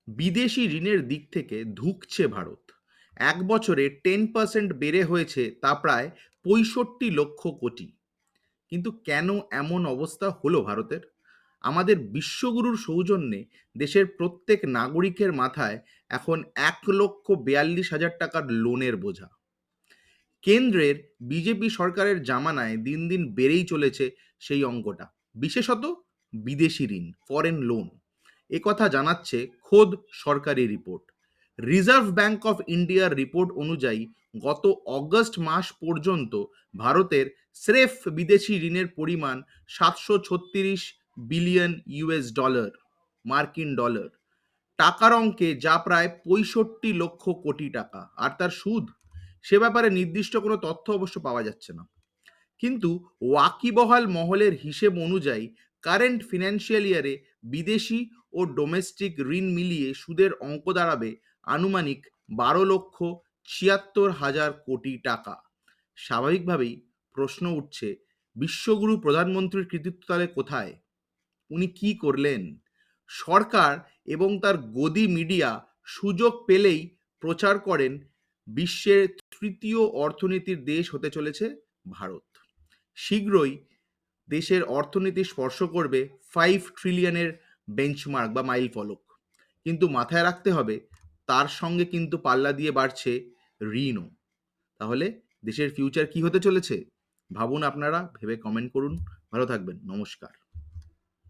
বিদেশি ঋণের দিক থেকে ধুঁকছে ভারত। এক বছরে 10% বেড়ে হয়েছে তা প্রায় 65 লক্ষ কোটি। কিন্তু কেন এমন অবস্থা হলো ভারতের? আমাদের বিশ্বগুরুর সৌজন্যে দেশের প্রত্যেক নাগরিকের মাথায় এখন 1,42,000 টাকার লোনের বোঝা। কেন্দ্রের বিজেপি সরকারের জামানায় দিন দিন বেড়েই চলেছে সেই অঙ্কটা, বিশেষত বিদেশি ঋণ, ফরেন লোন। একথা জানাচ্ছে খোদ সরকারি রিপোর্ট। রিজার্ভ ব্যাংক অফ ইন্ডিয়ার রিপোর্ট অনুযায়ী গত অগস্ট মাস পর্যন্ত ভারতের স্রেফ বিদেশি ঋণের পরিমাণ 736 বিলিয়ন ডলার, মার্কিন ডলার। টাকার অঙ্কে যা প্রায় 65 লক্ষ কোটি টাকা। আর তার সুদ, সে ব্যাপারে নির্দিষ্ট কোনো তথ্য অবশ্য পাওয়া যাচ্ছে না। কিন্তু ওয়াকিবহাল মহলের হিসেব অনুযায়ী কারেন্ট ফিনান্সিয়াল ইয়ারে বিদেশি ও ডোমেস্টিক ঋণ মিলিয়ে সুদের অঙ্ক দাঁড়াবে আনুমানিক 12,76,000 কোটি টাকা। স্বাভাবিকভাবেই প্রশ্ন উঠছে, বিশ্বগুরু প্রধানমন্ত্রীর কৃতিত্ব তাহলে কোথায়? উনি কি করলেন? সরকার এবং তার গদি মিডিয়া সুযোগ পেলেই প্রচার করেন বিশ্বের তৃতীয় অর্থনীতির দেশ হতে চলেছে ভারত। শীঘ্রই দেশের অর্থনীতি স্পর্শ করবে 5 ট্রিলিয়নের বেঞ্চমার্ক বা মাইল ফলক। কিন্তু মাথায় রাখতে হবে, তার সঙ্গে কিন্তু পাল্লা দিয়ে বাড়ছে ঋণও। তাহলে দেশের ফিউচার কি হতে চলেছে? ভাবুন আপনারা, ভেবে কমেন্ট করুন। ভালো থাকবেন। নমস্কার।